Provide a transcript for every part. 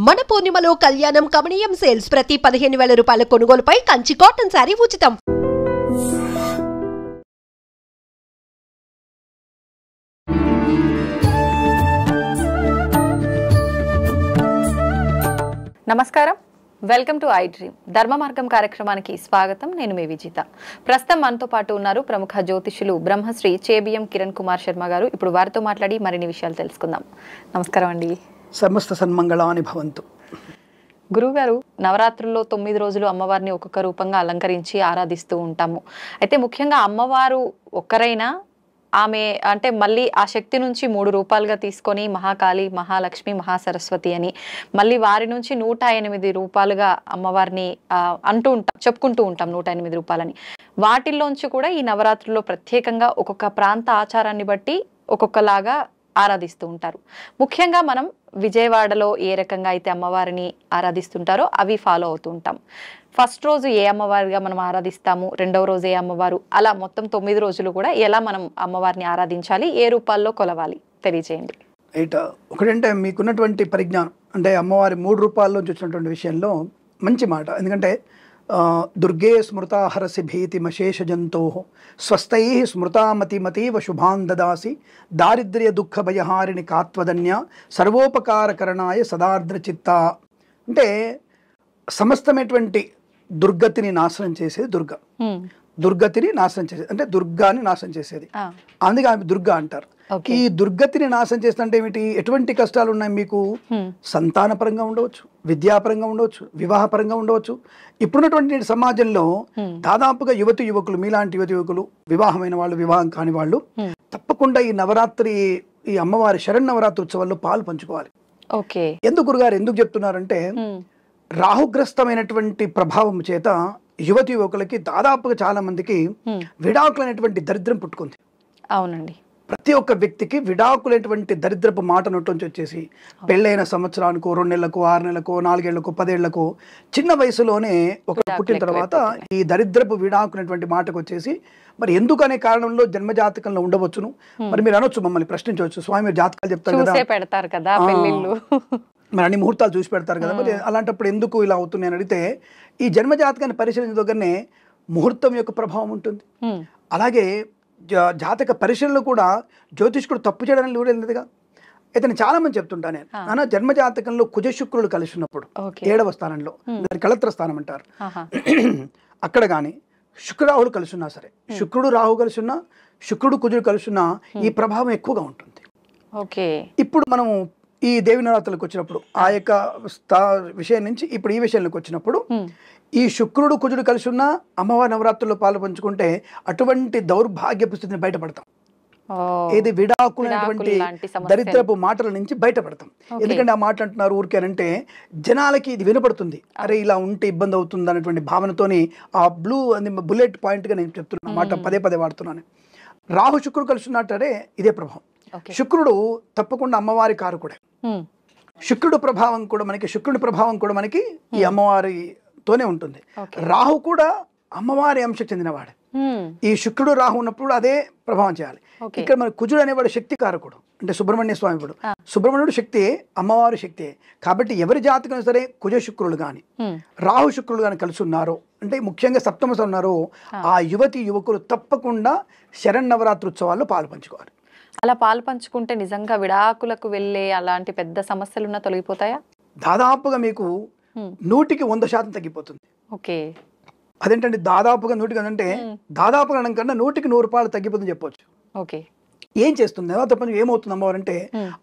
మన పూర్ణిమలో కళ్యాణం కమనీయం సేల్స్ ప్రతి 15,000 రూపాయల కొనుగోలుపై కంచి కాటన్ శారీ ఉచితం. నమస్కారం, వెల్కమ్ టు ఐ డ్రీమ్. ధర్మ మార్గం కార్యక్రమానికి స్వాగతం. నేను మీ విజిత. ప్రస్తుతం మనతో పాటు ఉన్నారు ప్రముఖ జ్యోతిషులు బ్రహ్మశ్రీ చేబిఎం కిరణ్ కుమార్ శర్మ గారు. ఇప్పుడు వారితో మాట్లాడి మరిన్ని విషయాలు తెలుసుకుందాం. నమస్కారం అండి. సమస్త సన్మంగళాని భవంతు. గురువుగారు, నవరాత్రుల్లో 9 రోజులు అమ్మవారిని ఒక్కొక్క రూపంగా అలంకరించి ఆరాధిస్తూ ఉంటాము. అయితే ముఖ్యంగా అమ్మవారు ఒక్కరైనా ఆమె అంటే మళ్ళీ ఆ శక్తి నుంచి 3 రూపాలుగా తీసుకొని మహాకాళి, మహాలక్ష్మి, మహాసరస్వతి అని మళ్ళీ వారి నుంచి 108 రూపాలుగా అమ్మవారిని చెప్పుకుంటూ ఉంటాం 108 రూపాలని. వాటిల్లోంచి కూడా ఈ నవరాత్రుల్లో ప్రత్యేకంగా ఒక్కొక్క ప్రాంత ఆచారాన్ని బట్టి ఒక్కొక్కలాగా ఆరాధిస్తూ ఉంటారు. ముఖ్యంగా మనం విజయవాడలో ఏ రకంగా అయితే అమ్మవారిని ఆరాధిస్తుంటారో అవి ఫాలో అవుతూ ఉంటాం. ఫస్ట్ రోజు ఏ అమ్మవారిగా మనం ఆరాధిస్తాము, రెండవ రోజు ఏ అమ్మవారు, అలా మొత్తం 9 రోజులు కూడా ఎలా మనం అమ్మవారిని ఆరాధించాలి, ఏ రూపాల్లో కొలవాలి తెలియజేయండి. రైట్. ఒకటంటే మీకున్నటువంటి పరిజ్ఞానం అంటే అమ్మవారి 3 రూపాల్లోంచి వచ్చినటువంటి విషయంలో మంచి మాట. ఎందుకంటే దుర్గే స్మృతా హరసి భీతి మశేష జంతో స్వస్థై స్మృతామతిమతీవ శుభాన్ దదాసి దారిద్ర్య దుఃఖ భయహారిణి కాత్వదన్య సర్వోపకారకరణాయ సదార్ద్ర చిత్త. అంటే సమస్తమైనటువంటి దుర్గతిని నాశనం చేసేది దుర్గ. దుర్గతిని నాశనం చేసేది అంటే దుర్గాని నాశనం చేసేది, అందుకే ఆమె దుర్గా అంటారు. ఈ దుర్గతిని నాశనం చేస్తుంటే ఏమిటి, ఎటువంటి కష్టాలు ఉన్నాయి మీకు? సంతానపరంగా ఉండవచ్చు, విద్యాపరంగా ఉండవచ్చు, వివాహపరంగా ఉండవచ్చు. ఇప్పుడున్నటువంటి సమాజంలో దాదాపుగా యువకులు, మీలాంటి యువకులు, వివాహమైన వాళ్ళు, వివాహం కాని వాళ్ళు తప్పకుండా ఈ నవరాత్రి, ఈ అమ్మవారి శరన్నవరాత్రి ఉత్సవాల్లో పాలు పంచుకోవాలి. ఎందుకు గురుగారు ఎందుకు చెప్తున్నారంటే, రాహుగ్రస్తమైనటువంటి ప్రభావం చేత యువకులకి దాదాపుగా చాలా మందికి విడాకులైనటువంటి దరిద్రం పుట్టుకుంది. అవునండి. ప్రతి ఒక్క వ్యక్తికి విడాకులైనటువంటి దరిద్రపు మాట నొట్టుంచి వచ్చేసి పెళ్ళైన సంవత్సరానికో, 2 నెలలకు, 6 నెలలకు, 4 ఏళ్లకు, 10 ఏళ్లకు, చిన్న వయసులోనే ఒక పుట్టిన తర్వాత ఈ దరిద్రపు విడాకునేటువంటి మాటకు వచ్చేసి మరి ఎందుకనే కారణంలో జన్మజాతకంలో ఉండవచ్చును. మరి మీరు అనొచ్చు, మమ్మల్ని ప్రశ్నించవచ్చు, స్వామి మీరు జాతకాలు చెప్తారు కదా, మరి అన్ని ముహూర్తాలు చూసి పెడతారు కదా, మరి అలాంటప్పుడు ఎందుకు ఇలా అవుతుంది అని అడిగితే, ఈ జన్మజాతకాన్ని పరిశీలించిన దగ్గరనే ముహూర్తం యొక్క ప్రభావం ఉంటుంది. అలాగే జాతక పరిశీలనలో కూడా జ్యోతిష్కుడు తప్పు చేయడానికి లేదుగా. అయితే నేను చాలా మంది చెప్తుంటా, నేను నాన్న జన్మజాతకంలో కుజ శుక్రుడు కలిసి ఉన్నప్పుడు 7వ స్థానంలో, దాని కళత్ర స్థానం అంటారు, అక్కడ కానీ శుక్రరాహులు కలిసి ఉన్నా సరే, శుక్రుడు రాహు కలిసి ఉన్నా, శుక్రుడు కుజుడు కలిసి ఉన్నా ఈ ప్రభావం ఎక్కువగా ఉంటుంది. ఇప్పుడు మనము ఈ దేవి నవరాత్రులకు వచ్చినప్పుడు ఆ యొక్క విషయం నుంచి ఇప్పుడు ఈ విషయంలోకి వచ్చినప్పుడు, ఈ శుక్రుడు కుజుడు కలిసి ఉన్న అమ్మవారి నవరాత్రుల్లో పాలు పంచుకుంటే అటువంటి దౌర్భాగ్యపు స్థితిని బయటపడతాం. ఏది విడాకులైనటువంటి దరిద్రపు మాటల నుంచి బయటపడతాం. ఎందుకంటే ఆ మాట అంటున్నారు ఊరికేనంటే జనాలకి ఇది వినపడుతుంది, అరే ఇలా ఉంటే ఇబ్బంది అవుతుంది అనేటువంటి భావనతోని ఆ బుల్లెట్ పాయింట్గా నేను చెప్తున్నా మాట పదే వాడుతున్నాను. రాహు శుక్రుడు కలిసి ఉన్నట్టే ఇదే ప్రభావం. శుక్రుడు తప్పకుండా అమ్మవారి కారకుడే. శుక్రుడి ప్రభావం కూడా మనకి ఈ అమ్మవారితోనే ఉంటుంది. రాహు కూడా అమ్మవారి అంశకు చెందినవాడే. ఈ శుక్రుడు రాహు ఉన్నప్పుడు అదే ప్రభావం చేయాలి. ఇక్కడ మన కుజుడు అనేవాడు శక్తి కారకుడు, అంటే సుబ్రహ్మణ్య స్వామి. సుబ్రహ్మణ్యుడు శక్తి, అమ్మవారి శక్తి. కాబట్టి ఎవరి జాతకం సరే కుజ శుక్రులు గాని రాహు శుక్రులు గాని కలిసి ఉన్నారు అంటే, ముఖ్యంగా సప్తమ ఉన్నారో ఆ యువకులు తప్పకుండా శరన్నవరాత్రి ఉత్సవాల్లో పాలు పంచుకోవాలి. అలా పాలు పంచుకుంటే నిజంగా విడాకులకు వెళ్ళే అలాంటి పెద్ద సమస్యలున్నా తొలగిపోతాయా? దాదాపుగా మీకు 100% తగ్గిపోతుంది. అదేంటంటే దాదాపుగా 100 అంటే దాదాపుగా కన్నా 100కి 100 రూపాయలు తగ్గిపోతుంది చెప్పవచ్చు. ఏం చేస్తుంది తప్పని ఏమవుతుంది అమ్మవారు అంటే,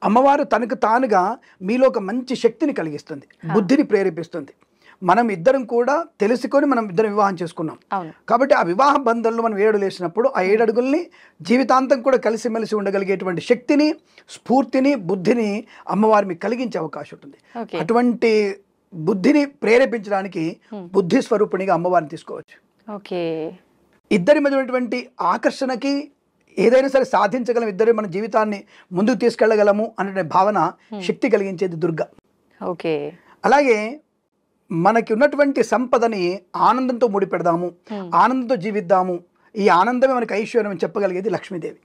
అమ్మవారు తనకు తానుగా మీలో ఒక మంచి శక్తిని కలిగిస్తుంది, బుద్ధిని ప్రేరేపిస్తుంది. మనం ఇద్దరం కూడా తెలుసుకొని మనం ఇద్దరం వివాహం చేసుకున్నాం కాబట్టి ఆ వివాహ బంధంలో మనం 7 అడుగులు వేసినప్పుడు ఆ 7 అడుగుల్ని జీవితాంతం కూడా కలిసిమెలిసి ఉండగలిగేటువంటి శక్తిని, స్ఫూర్తిని, బుద్ధిని అమ్మవారి మీకు కలిగించే అవకాశం ఉంటుంది. అటువంటి బుద్ధిని ప్రేరేపించడానికి బుద్ధి స్వరూపిణిగా అమ్మవారిని తీసుకోవచ్చు. ఇద్దరి మధ్య ఉన్నటువంటి ఆకర్షణకి ఏదైనా సరే సాధించగలం, ఇద్దరు మన జీవితాన్ని ముందుకు తీసుకెళ్లగలము అనే భావన, శక్తి కలిగించేది దుర్గ. అలాగే మనకి ఉన్నటువంటి సంపదని ఆనందంతో ముడిపెడదాము, ఆనందంతో జీవిద్దాము, ఈ ఆనందమే మనకి ఐశ్వర్యం అని చెప్పగలిగేది లక్ష్మీదేవి.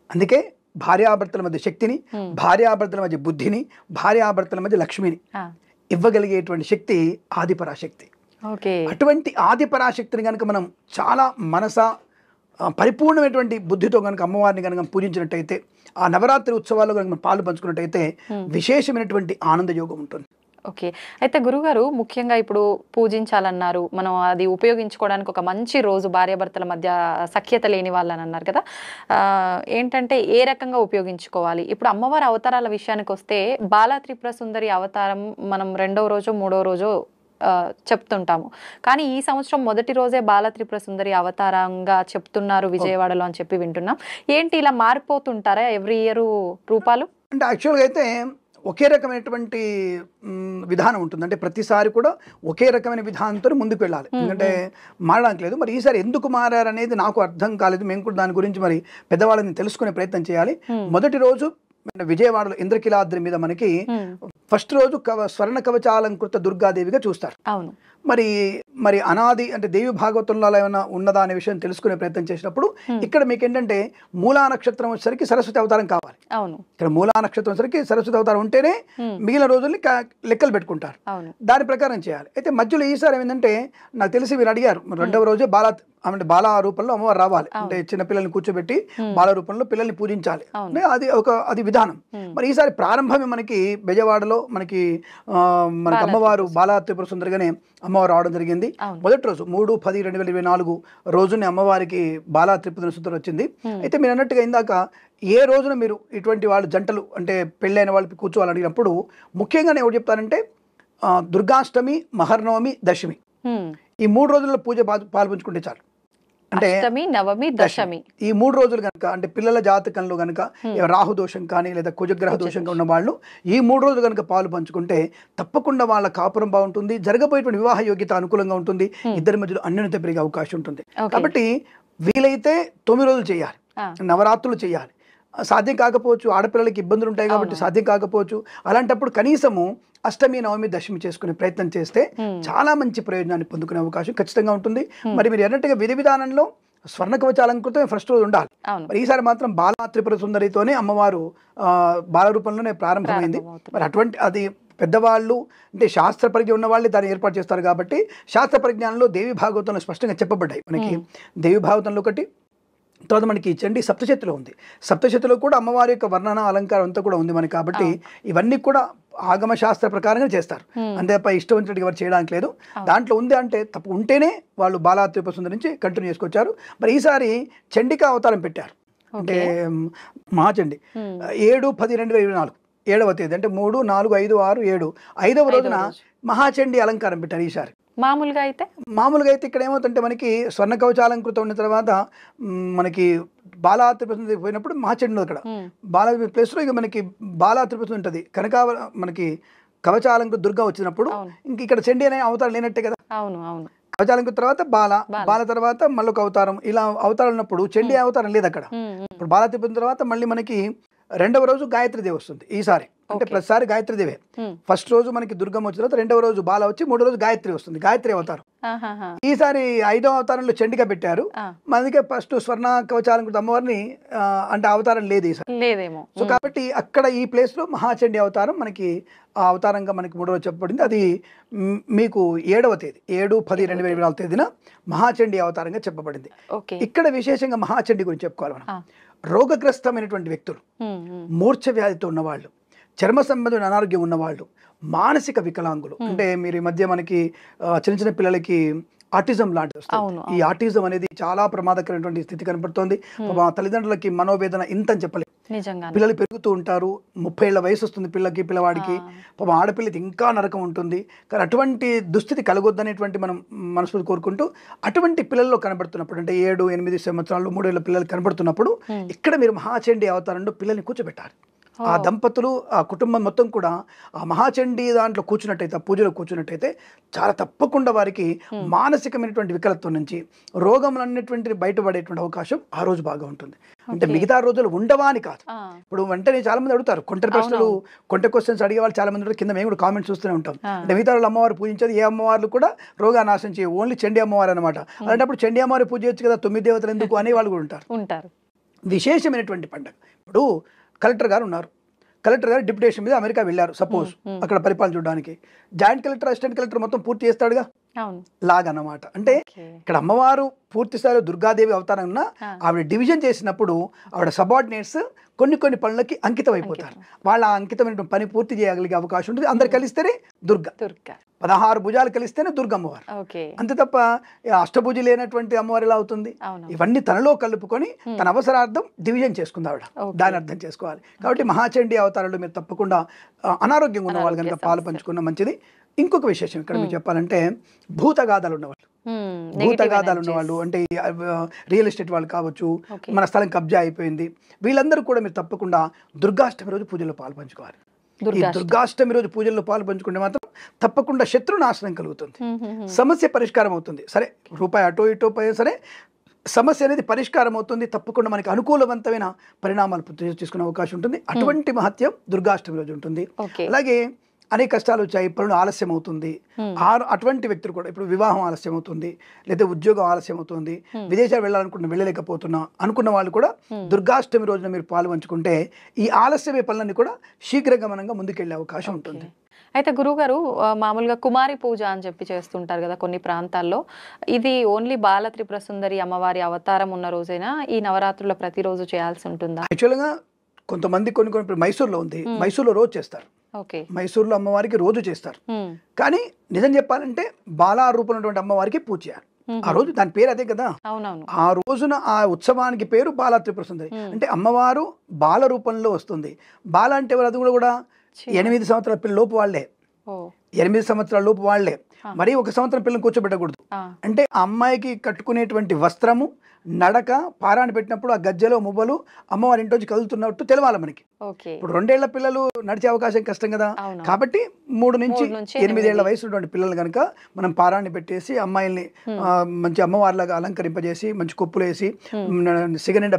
అందుకే భార్యాభర్తల మధ్య శక్తిని, భార్యాభర్తల మధ్య బుద్ధిని, భార్యాభర్తల మధ్య లక్ష్మిని ఇవ్వగలిగేటువంటి శక్తి ఆదిపరాశక్తి. అటువంటి ఆదిపరాశక్తిని కనుక మనం చాలా పరిపూర్ణమైనటువంటి బుద్ధితో కనుక అమ్మవారిని కనుక పూజించినట్టయితే, ఆ నవరాత్రి ఉత్సవాల్లో కనుక మనం పాలు పంచుకున్నట్టయితే విశేషమైనటువంటి ఆనంద యోగం ఉంటుంది. ఓకే. అయితే గురుగారు, ముఖ్యంగా ఇప్పుడు పూజించాలన్నారు, మనం అది ఉపయోగించుకోవడానికి ఒక మంచి రోజు భార్యాభర్తల మధ్య సఖ్యత లేని వాళ్ళని అన్నారు కదా, ఏంటంటే ఏ రకంగా ఉపయోగించుకోవాలి? ఇప్పుడు అమ్మవారి అవతారాల విషయానికి వస్తే బాలా త్రిపుర సుందరి అవతారం మనం 2వ రోజో 3వ రోజో చెప్తుంటాము, కానీ ఈ సంవత్సరం మొదటి రోజే బాల త్రిపుర సుందరి అవతారంగా చెప్తున్నారు విజయవాడలో అని చెప్పి వింటున్నాం. ఏంటి ఇలా మారిపోతుంటారా ఎవ్రీ ఇయర్ రూపాలు? అంటే యాక్చువల్గా అయితే ఒకే రకమైనటువంటి విధానం ఉంటుంది. అంటే ప్రతిసారి కూడా ఒకే రకమైన విధానంతో ముందుకు వెళ్ళాలి, ఎందుకంటే మారడానికి లేదు. మరి ఈసారి ఎందుకు మారారనేది నాకు అర్థం కాలేదు. మేము కూడా దాని గురించి మరి పెద్దవాళ్ళని తెలుసుకునే ప్రయత్నం చేయాలి. మొదటి రోజు విజయవాడలో ఇంద్రకిలాద్రి మీద మనకి ఫస్ట్ రోజు స్వర్ణ కవచాలంకృత దుర్గాదేవిగా చూస్తారు. అవును. మరి అనాది అంటే దేవి భాగవతంలో ఏమైనా ఉన్నదా అనే విషయం తెలుసుకునే ప్రయత్నం చేసినప్పుడు ఇక్కడ మీకు ఏంటంటే మూలా నక్షత్రం వచ్చేసరికి సరస్వతి అవతారం కావాలి. అవును. ఇక్కడ మూలా నక్షత్రం వచ్చేసరికి సరస్వతి అవతారం ఉంటేనే మిగిలిన రోజుల్ని లెక్కలు పెట్టుకుంటారు, దాని ప్రకారం చేయాలి. అయితే మధ్యలో ఈసారి ఏమైందంటే నాకు తెలిసి మీరు అడిగారు, 2వ రోజే బాలా రూపంలో అమ్మవారు రావాలి, అంటే చిన్న పిల్లల్ని కూర్చోబెట్టి బాల రూపంలో పిల్లల్ని పూజించాలి, అది విధానం. మరి ఈసారి ప్రారంభమే మనకి బెజవాడలో మనకి అమ్మవారు బాలా త్రిపుర సుందరిగానే అమ్మవారు రావడం జరిగింది. మొదటి రోజు 3/10/2024 రోజుని అమ్మవారికి బాలా త్రిపుర సుందరి వచ్చింది. అయితే మీరు అన్నట్టుగా ఇందాక ఏ రోజున మీరు ఇటువంటి వాళ్ళు జంటలు అంటే పెళ్ళైన వాళ్ళు కూర్చోవాలని అడిగినప్పుడు ముఖ్యంగా నేను చెప్తానంటే దుర్గాష్టమి, మహర్నవమి, దశమి ఈ 3 రోజుల్లో పూజ పాల్పంచుకుంటే చాలు. అంటే నవమి, దశమి ఈ 3 రోజులు కనుక అంటే పిల్లల జాతకంలో కనుక రాహు దోషం కానీ లేదా కుజగ్రహ దోషంగా ఉన్న వాళ్ళు ఈ 3 రోజులు కనుక పాలు పంచుకుంటే తప్పకుండా వాళ్ళ కాపురం బాగుంటుంది, జరగబోయేటువంటి వివాహ యోగ్యత అనుకూలంగా ఉంటుంది, ఇద్దరి మధ్యలో అన్యోన్యత పెరిగే అవకాశం ఉంటుంది. కాబట్టి వీలైతే 9 రోజులు చేయాలి, నవరాత్రులు చేయాలి. సాధ్యం కాకపోవచ్చు, ఆడపిల్లలకి ఇబ్బందులు ఉంటాయి కాబట్టి సాధ్యం కాకపోవచ్చు. అలాంటప్పుడు కనీసము అష్టమి, నవమి, దశమి చేసుకునే ప్రయత్నం చేస్తే చాలా మంచి ప్రయోజనాన్ని పొందుకునే అవకాశం ఖచ్చితంగా ఉంటుంది. మరి మీరు అన్నట్టుగా విధి విధానంలో స్వర్ణ కవచాలంకృతం ఫస్ట్ రోజు ఉండాలి. మరి ఈసారి మాత్రం బాలా త్రిపుర సుందరితోనే అమ్మవారు బాల రూపంలోనే ప్రారంభమైంది. మరి అటువంటి అది పెద్దవాళ్ళు అంటే శాస్త్ర పరిజ్ఞ ఉన్న వాళ్ళే దాన్ని ఏర్పాటు చేస్తారు కాబట్టి శాస్త్ర పరిజ్ఞానంలో దేవి భాగవతంలో స్పష్టంగా చెప్పబడ్డాయి. మనకి దేవి భాగవతంలో ఒకటి, తర్వాత మనకి చండీ సప్తశతిలో ఉంది. సప్తశతిలో కూడా అమ్మవారి యొక్క వర్ణన అలంకారం అంతా కూడా ఉంది మనకి. కాబట్టి ఇవన్నీ కూడా ఆగమ శాస్త్ర ప్రకారంగా చేస్తారు, అంతేపై ఇష్టం వచ్చినట్టు ఎవరు చేయడానికి లేదు. దాంట్లో ఉంది అంటే తప్పు ఉంటేనే వాళ్ళు బాలా త్రిపుర సుందరి నుంచి కంటిన్యూ చేసుకొచ్చారు. మరి ఈసారి చండికా అవతారం పెట్టారు, అంటే మహాచండి 7/10/2024 7వ తేదీ అంటే 3, 4, 5, 6, 7 5వ రోజున మహాచండి అలంకారం పెట్టారు. ఈసారి మామూలుగా అయితే ఇక్కడ ఏమవుతుంటే మనకి స్వర్ణ కవచాలంకృతం ఉన్న తర్వాత మనకి బాలా త్రిపుర సుందరి పోయినప్పుడు మహాచండి అక్కడ బాలా ప్లేస్లో ఇక మనకి బాలా త్రిపుర సుందరి ఉంటుంది కనుక మనకి కవచాలంకృత దుర్గా వచ్చినప్పుడు ఇంక ఇక్కడ చండి అనే అవతారం లేనట్టే కదా. కవచాలంకృత తర్వాత బాల తర్వాత మళ్ళీ ఒక అవతారం, ఇలా అవతారం ఉన్నప్పుడు చండి అవతారం లేదు అక్కడ. ఇప్పుడు బాలా త్రిపుర తర్వాత మళ్ళీ మనకి 2వ రోజు గాయత్రీదేవి వస్తుంది ఈసారి. అంటే ప్రతిసారి గాయత్రీదేవే. ఫస్ట్ రోజు మనకి దుర్గమ్మ వచ్చిన తర్వాత 2వ రోజు బాల వచ్చి 3వ రోజు గాయత్రి వస్తుంది, గాయత్రి అవతారం. ఈసారి 5వ అవతారంలో చండిగా పెట్టారు. మనకే ఫస్ట్ స్వర్ణ కవచాలంకృత అమ్మవారిని అంటే అవతారం లేదు ఈసారి లేదేమో. సో కాబట్టి అక్కడ ఈ ప్లేస్ లో మహాచండి అవతారం మనకి ఆ అవతారంగా మనకి 3వ రోజు చెప్పబడింది. అది మీకు 7వ తేదీ 7/10/2024 తేదీన మహాచండి అవతారంగా చెప్పబడింది. ఇక్కడ విశేషంగా మహాచండి గురించి చెప్పుకోవాలి మనం. రోగగ్రస్తమైనటువంటి వ్యక్తులు, మూర్ఛ వ్యాధితో ఉన్నవాళ్ళు, చర్మ సంబంధమైన అనారోగ్యం ఉన్నవాళ్ళు, మానసిక వికలాంగులు, అంటే మీరు ఈ మధ్య మనకి చిన్న చిన్న పిల్లలకి ఆటిజం లాంటిది వస్తుంది. ఈ ఆటిజం అనేది చాలా ప్రమాదకరమైనటువంటి స్థితి కనపడుతోంది. మా తల్లిదండ్రులకి మనోవేదన ఇంత అని చెప్పలేదు. పిల్లలు పెరుగుతూ ఉంటారు, 30 ఏళ్ల వయసు వస్తుంది పిల్లవాడికి. పాపం ఆడపిల్లకి ఇంకా నరకం ఉంటుంది. కానీ అటువంటి దుస్థితి కలగొద్దనేటువంటి మనం మనస్ఫూర్తి కోరుకుంటూ అటువంటి పిల్లల్లో కనబడుతున్నప్పుడు అంటే 7, 8 సంవత్సరాలు 3 ఏళ్ళ పిల్లలు కనబడుతున్నప్పుడు ఇక్కడ మీరు మహాచండి అవతారంలో పిల్లల్ని కూర్చోబెట్టాలి. ఆ దంపతులు ఆ కుటుంబం మొత్తం కూడా ఆ మహాచండీ దాంట్లో కూర్చున్నట్టయితే, ఆ పూజలో కూర్చున్నట్టయితే చాలా తప్పకుండా వారికి మానసికమైనటువంటి వికలత్వం నుంచి రోగములన్నిటువంటి బయటపడేటువంటి అవకాశం ఆ రోజు బాగా ఉంటుంది. అంటే మిగతా రోజులు ఉండవా అని కాదు. ఇప్పుడు వెంటనే చాలా మంది అడుగుతారు కొంట ప్రశ్నలు, కొంట క్వశ్చన్స్ అడిగే వాళ్ళు చాలా మంది కింద మేము కూడా కామెంట్స్ చూస్తూనే ఉంటాం. అంటే మిగతా వాళ్ళు అమ్మవారు పూజించేది ఏ అమ్మవార్లు కూడా రోగానాశనం చేయ, ఓన్లీ చండీ అమ్మవారు అనమాట. అలాంటప్పుడు చండీ అమ్మవారు పూజ చేయొచ్చు కదా, 9 దేవతలు ఎందుకు అనే వాళ్ళు కూడా ఉంటారు. విశేషమైనటువంటి పండగ. ఇప్పుడు కలెక్టర్ గారు ఉన్నారు, కలెక్టర్ గారు డిప్యుటేషన్ మీద అమెరికా వెళ్ళారు సపోజ్, అక్కడ పరిపాలన చూడడానికి. జాయింట్ కలెక్టర్ అసిస్టెంట్ కలెక్టర్ మొత్తం పూర్తి చేస్తాడుగా, లాగన్నమాట. అంటే ఇక్కడ అమ్మవారు పూర్తి స్థాయిలో దుర్గాదేవి అవతారం ఉన్న ఆవిడ డివిజన్ చేసినప్పుడు ఆవిడ సబార్డినేట్స్ కొన్ని పనులకి అంకితం అయిపోతారు. వాళ్ళ అంకితమైన పని పూర్తి చేయగలిగే అవకాశం ఉంటుంది. అందరు కలిస్తేనే దుర్గా, 16 భుజాలు కలిస్తేనే దుర్గ అమ్మవారు. అంతే తప్ప అష్టభుజి లేనటువంటి అమ్మవారు ఎలా అవుతుంది? ఇవన్నీ తనలో కలుపుకొని తన అవసరార్థం డివిజన్ చేసుకుంది ఆవిడ, దాన్ని అర్థం చేసుకోవాలి. కాబట్టి మహాచండీ అవతారంలో మీరు తప్పకుండా అనారోగ్యంగా ఉన్న వాళ్ళు కనుక పాలు పంచుకున్న మంచిది. ఇంకొక విశేషం ఇక్కడ మీరు చెప్పాలంటే భూతగాథలు ఉన్నవాళ్ళు, భూతగాథలు ఉన్నవాళ్ళు అంటే రియల్ ఎస్టేట్ వాళ్ళు కావచ్చు, మన స్థలం కబ్జా అయిపోయింది, వీళ్ళందరూ కూడా మీరు తప్పకుండా దుర్గాష్టమి రోజు పూజల్లో పాలు పంచుకోవాలి. ఈ దుర్గాష్టమి రోజు పూజల్లో పాలు పంచుకుంటే మాత్రం తప్పకుండా శత్రు నాశనం కలుగుతుంది, సమస్య పరిష్కారం అవుతుంది. సరే రూపాయి అటో ఇటో పోయినా సరే సమస్య అనేది పరిష్కారం అవుతుంది. తప్పకుండా మనకి అనుకూలవంతమైన పరిణామాలు తీసుకునే అవకాశం ఉంటుంది. అటువంటి మహత్యం దుర్గాష్టమి రోజు ఉంటుంది. అలాగే అనేక కష్టాలు వచ్చాయి, పనులు ఆలస్యం అవుతుంది, అటువంటి వ్యక్తులు కూడా ఇప్పుడు వివాహం ఆలస్యం అవుతుంది, లేదా ఉద్యోగం ఆలస్యం అవుతుంది, విదేశాలు వెళ్ళాలనుకుంటున్న వెళ్ళలేకపోతున్నా అనుకున్న వాళ్ళు కూడా దుర్గాష్టమి రోజున మీరు పాలు పంచుకుంటే ఈ ఆలస్యమే పనులన్నీ కూడా శీఘ్రగమనంగా ముందుకెళ్లే అవకాశం ఉంటుంది. అయితే గురువుగారు మామూలుగా కుమారి పూజ అని చెప్పి చేస్తుంటారు కదా కొన్ని ప్రాంతాల్లో, ఇది ఓన్లీ బాల త్రిపుర సుందరి అమ్మవారి అవతారం ఉన్న రోజైనా ఈ నవరాత్రుల్లో ప్రతిరోజు చేయాల్సి ఉంటుందా? యాక్చువల్గా కొంతమంది కొన్ని మైసూర్లో ఉంది, మైసూర్లో రోజు చేస్తారు, మైసూర్లో అమ్మవారికి రోజు చేస్తారు. కానీ నిజం చెప్పాలంటే బాలా రూపం అమ్మవారికి పూజ చేయాలి ఆ రోజు, దాని పేరు అదే కదా. ఆ రోజున ఆ ఉత్సవానికి పేరు బాలా త్రిపుర సుందరి. అంటే అమ్మవారు బాల రూపంలో వస్తుంది. బాల అంటే అది కూడా 8 సంవత్సరాల పిల్లల లోపు వాళ్లే, 8 సంవత్సరాల లోపు వాళ్లే. మరి 1 సంవత్సరం పిల్లలు కూర్చోబెట్టకూడదు. అంటే ఆ అమ్మాయికి కట్టుకునేటువంటి వస్త్రము, నడక, పారాన్ని పెట్టినప్పుడు ఆ గజ్జెలో మువ్వలు అమ్మవారి ఇంటి నుంచి కదులుతున్నట్టు తెలవాలి మనకి. ఇప్పుడు 2 ఏళ్ల పిల్లలు నడిచే అవకాశం కష్టం కదా. కాబట్టి 3 నుంచి 8 ఏళ్ల వయసు ఉన్నటువంటి పిల్లలు కనుక మనం పారాన్ని పెట్టేసి అమ్మాయిల్ని మంచి అమ్మవారిలాగా అలంకరింపజేసి మంచి కొప్పులు వేసి సిగనిండ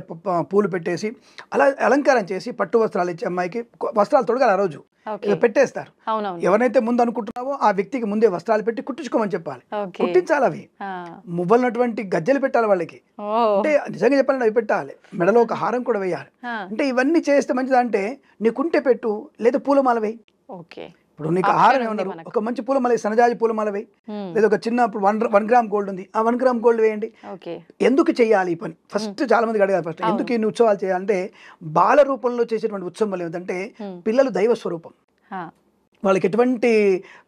పూలు పెట్టేసి అలా అలంకారం చేసి పట్టు వస్త్రాలు ఇచ్చి అమ్మాయికి వస్త్రాలు తొడగాలి. ఆ రోజు పెట్టేస్తారు. ఎవరైతే ముందు అనుకుంటున్నావో ఆ వ్యక్తికి ముందే వస్త్రాలు పెట్టి కుట్టించుకోమని చెప్పాలి, కుట్టించాలి. అవి మువ్వలున్నటువంటి గజ్జలు పెట్టాలి వాళ్ళకి. అంటే నిజంగా చెప్పాలంటే అవి పెట్టాలి, మెడలో ఒక హారం కూడా వేయాలి. అంటే ఇవన్నీ చేస్తే మంచిది. అంటే నీకుంటే పెట్టు, లేదా పూలమాల వేయి. ఇప్పుడు నీకు ఆహారం ఏమన్నారు, ఒక మంచి పూలమాల, సన్నజాజి పూలమాల వేయి, లేదా ఒక చిన్న 1 గ్రామ్ గోల్డ్ ఉంది, ఆ 1 గ్రామ్ గోల్డ్ వేయండి. ఎందుకు చేయాలి ఈ పని? ఫస్ట్ చాలా మందికి అడగాలి, ఫస్ట్ ఎందుకు ఇన్ని ఉత్సవాలు చేయాలంటే బాల రూపంలో చేసేటువంటి ఉత్సవం ఏమిటంటే పిల్లలు దైవ స్వరూపం, వాళ్ళకి ఎటువంటి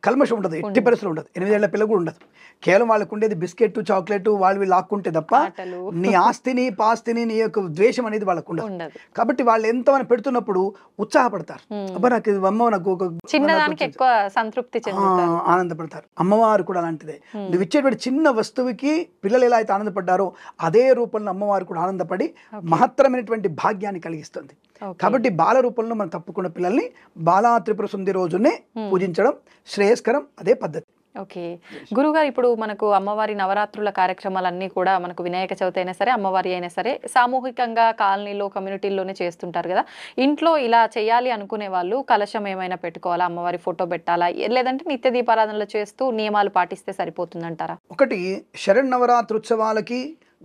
కల్మషం ఉండదు, ఎట్టి పరిస్థితులు ఉండదు. 8 ఏళ్ల పిల్ల కూడా ఉండదు. కేవలం వాళ్ళకు ఉండేది బిస్కెట్, చాక్లెట్, వాళ్ళు లాక్కుంటే తప్ప నీ ఆస్తిని పాస్తిని నీ యొక్క ద్వేషం అనేది వాళ్ళకు ఉండదు. కాబట్టి వాళ్ళు ఎంతమంది పెడుతున్నప్పుడు ఉత్సాహపడతారు, అబ్బా నాకు అమ్మ నాకు ఒక సంతృప్తి ఆనందపడతారు. అమ్మవారు కూడా అలాంటిదే. నువ్వు ఇచ్చేటువంటి చిన్న వస్తువుకి పిల్లలు ఎలా అయితే ఆనందపడ్డారో అదే రూపంలో అమ్మవారు కూడా ఆనందపడి మహత్తరమైనటువంటి భాగ్యాన్ని కలిగిస్తుంది. కాబట్టి బాల రూపంలో మనం తప్పకుండా పిల్లల్ని బాలా త్రిపుర సుందరి రోజునే పూజించడం శ్రేయస్కరం, అదే పద్ధతి. ఓకే గురుగారు, ఇప్పుడు మనకు అమ్మవారి నవరాత్రుల కార్యక్రమాలన్నీ కూడా మనకు వినాయక చవితి అయినా సరే అమ్మవారి అయినా సరే సామూహికంగా కాలనీలో కమ్యూనిటీల్లోనే చేస్తుంటారు కదా. ఇంట్లో ఇలా చేయాలి అనుకునే వాళ్ళు కలశం ఏమైనా పెట్టుకోవాలా, అమ్మవారి ఫోటో పెట్టాలా, లేదంటే నిత్య దీపారాధనలు చేస్తూ నియమాలు పాటిస్తే సరిపోతుందంటారా? ఒకటి శరన్నవరాత్రి ఉత్సవాలకి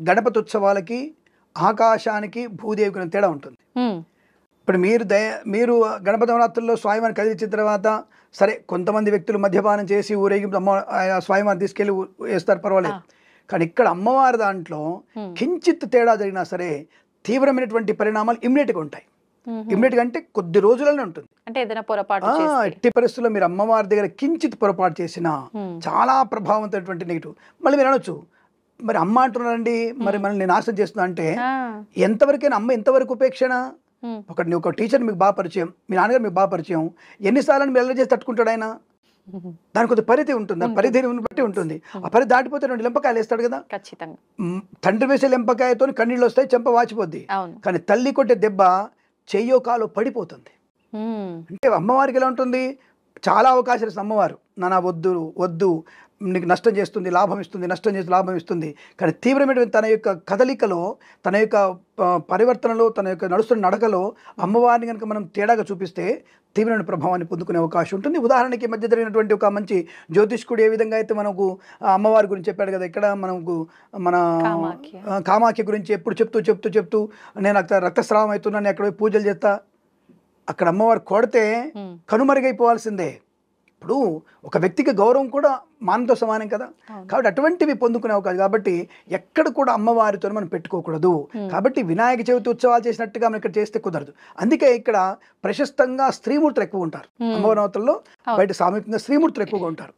గణపతి ఉత్సవాలకి ఆకాశానికి భూదేవికి తేడా ఉంటుంది. ఇప్పుడు మీరు గణపతి నవరాత్రుల్లో స్వామివారిని కదిలించిన తర్వాత సరే కొంతమంది వ్యక్తులు మద్యపానం చేసి ఊరేగింపు స్వామివారిని తీసుకెళ్లి వేస్తారు, పర్వాలేదు. కానీ ఇక్కడ అమ్మవారి దాంట్లో కించిత్ తేడా జరిగినా సరే తీవ్రమైనటువంటి పరిణామాలు ఇమ్మీడియట్గా ఉంటాయి. ఇమ్మీడియట్గా అంటే కొద్ది రోజులనే ఉంటుంది. అంటే ఏదైనా పొరపాటు ఎట్టి పరిస్థితుల్లో మీరు అమ్మవారి దగ్గర కించిత్ పొరపాటు చేసినా చాలా ప్రభావవంతమైనటువంటి నెగిటివ్. మళ్ళీ మీరు అనొచ్చు, మరి అమ్మ అంటున్నారండి, మరి మనల్ని నాశనం చేస్తున్నా అంటే ఎంతవరకైనా అమ్మ ఎంతవరకు ఉపేక్షణ? ఒక టీచర్ మీకు బాగా పరిచయం, మీ నాన్నగారు మీకు బాగా పరిచయం, ఎన్నిసార్లు మీరు ఎలా చేసి తట్టుకుంటాడు ఆయన? దానికి కొద్ది పరిధి ఉంటుంది, ఆ పరిధిని బట్టి ఉంటుంది. ఆ పరిధి దాటిపోతే 2 లెంపకాయలు వేస్తాడు కదా. తండ్రి వేసే లెంపకాయతో కన్నీళ్ళు వస్తాయి, చెంప వాచిపోద్ది. కానీ తల్లి కొట్టే దెబ్బ చెయ్యో కాలో పడిపోతుంది. అంటే అమ్మవారికి ఎలా ఉంటుంది, చాలా అవకాశాలు ఇస్తుంది అమ్మవారు. నానా వద్దు వద్దు, నీకు నష్టం చేస్తుంది, లాభం ఇస్తుంది, నష్టం చేస్తుంది, లాభం ఇస్తుంది. కానీ తీవ్రమైనటువంటి తన యొక్క కదలికలో, తన యొక్క పరివర్తనలో, తన యొక్క నడుస్తున్న నడకలో అమ్మవారిని కనుక మనం తేడాగా చూపిస్తే తీవ్రమైన ప్రభావాన్ని పొందుకునే అవకాశం ఉంటుంది. ఉదాహరణకి మధ్య జరిగినటువంటి ఒక మంచి జ్యోతిష్కుడు ఏ విధంగా అయితే మనకు అమ్మవారి గురించి చెప్పాడు కదా, ఇక్కడ మనకు మన కామాఖ్య గురించి ఎప్పుడు చెప్తూ నేను అక్కడ రక్తస్రావం అవుతున్నాను, అక్కడ పోయి పూజలు చేస్తా, అక్కడ అమ్మవారు కొడితే కనుమరుగైపోవాల్సిందే. ఇప్పుడు ఒక వ్యక్తికి గౌరవం కూడా మానతో సమానం కదా, కాబట్టి అటువంటివి పొందుకునే అవకాశం. కాబట్టి ఎక్కడ కూడా అమ్మవారితో మనం పెట్టుకోకూడదు. కాబట్టి వినాయక చవితి ఉత్సవాలు చేసినట్టుగా మనం ఇక్కడ చేస్తే కుదరదు. అందుకే ఇక్కడ ప్రశస్తంగా స్త్రీమూర్తులు ఎక్కువ ఉంటారు. అమ్మవారి నవరాత్రుల్లో బయట సామూహికంగా స్త్రీమూర్తులు ఎక్కువగా ఉంటారు.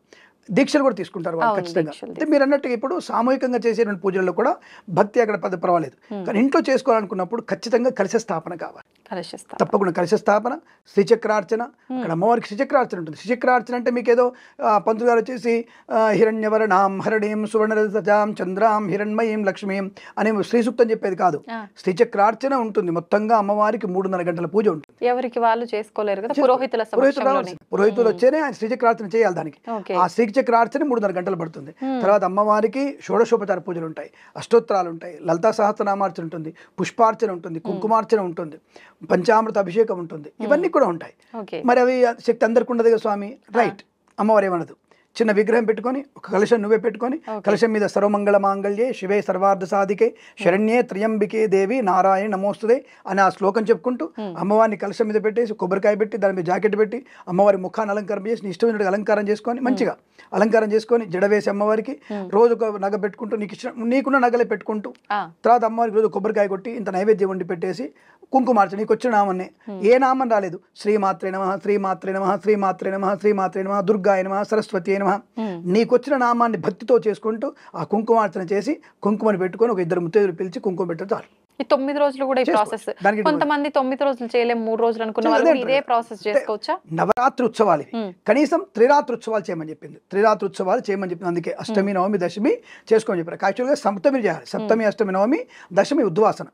దీక్షలు కూడా తీసుకుంటారు వాళ్ళు ఖచ్చితంగా. అంటే మీరు అన్నట్టుగా ఇప్పుడు సామూహికంగా చేసేటువంటి పూజల్లో కూడా భక్తి అక్కడ పర్వాలేదు. కానీ ఇంట్లో చేసుకోవాలనుకున్నప్పుడు ఖచ్చితంగా కలశ స్థాపన కావాలి. తప్పకుండా కలశ స్థాపన, శ్రీచక్రార్చన. అక్కడ అమ్మవారికి శ్రీచక్రార్చన ఉంటుంది. శ్రీచక్రార్చన అంటే మీకు ఏదో పంతులు గారు వచ్చేసి హిరణ్యవర్ణాం హరణీం సువర్ణరజాం చంద్రాం హిరణ్మయీం లక్ష్మీం అనే శ్రీ సూక్తం చెప్పేది కాదు. శ్రీచక్రార్చన ఉంటుంది. మొత్తంగా అమ్మవారికి 3.5 గంటల పూజ ఉంటుంది. ఎవరికి వాళ్ళు చేసుకోలేరు కదా, పురోహితులు వచ్చేనే ఆయన శ్రీచక్రార్చన చేయాలి. దానికి ఆ శ్రీచక్రార్చన 3.5 గంటలు పడుతుంది. తర్వాత అమ్మవారికి షోడశోపచార పూజలు ఉంటాయి, అష్టోత్తరాలు ఉంటాయి, లలితా సహస్రనామార్చన ఉంటుంది, పుష్పార్చన ఉంటుంది, కుంకుమార్చన ఉంటుంది, పంచామృత అభిషేకం ఉంటుంది. ఇవన్నీ కూడా ఉంటాయి. మరి అవి శక్తి అందరికి ఉండదు కదా స్వామి. రైట్, అమ్మవారు ఏమనదు. చిన్న విగ్రహం పెట్టుకొని ఒక కలశం నువ్వే పెట్టుకొని కలశం మీద సర్వమంగళ మాంగళ్యే శివే సర్వార్థ సాధికే శరణ్యే త్ర్యంబికే దేవి నారాయణ నమోస్తుదే అని ఆ శ్లోకం చెప్పుకుంటూ అమ్మవారిని కలశం మీద పెట్టేసి కొబ్బరికాయ పెట్టి దాని మీద జాకెట్ పెట్టి అమ్మవారి ముఖాన్ని అలంకారం చేసి నీ ఇష్టమైనట్టుగా అలంకారం చేసుకొని మంచిగా అలంకారం చేసుకొని జడ వేసి అమ్మవారికి రోజు ఒక నగ పెట్టుకుంటూ నీకున్న నగలే పెట్టుకుంటూ తర్వాత అమ్మవారికి రోజు కొబ్బరికాయ కొట్టి ఇంత నైవేద్యం వండి పెట్టేసి కుంకుమార్చన నీకు వచ్చిన నామన్నే ఏ నామం రాలేదు. శ్రీమాత్రే నమః, శ్రీమాత్రే నమః, శ్రీమాత్రే నమః, శ్రీమాత్రే నమః, దుర్గాయ నమః, సరస్వతి నమః, నీకు వచ్చిన నామాన్ని భక్తితో చేసుకుంటూ ఆ కుంకుమార్చన చేసి కుంకుమని పెట్టుకొని ఒక 2 ముత్తైదులు పిలిచి కుంకుమ పెట్టడం చాలు. ఈ 9 రోజులు కూడా ఈ ప్రాసెస్. కొంతమంది 9 రోజులు చేయలేము, 3 రోజులు అనుకున్న వాళ్ళు ఇదే ప్రాసెస్ చేసుకోవచ్చా? నవరాత్రి ఉత్సవాలు కనీసం త్రిరాత్రి ఉత్సవాలు చేయమని చెప్పింది. త్రిరాత్రి ఉత్సవాలు చేయమని చెప్పింది. అందుకే అష్టమి, నవమి, దశమి చేసుకోమని చెప్పారు. యాక్చువల్గా సప్తమి చేయాలి. సప్తమి, అష్టమి, నవమి, దశమి ఉద్వాసన.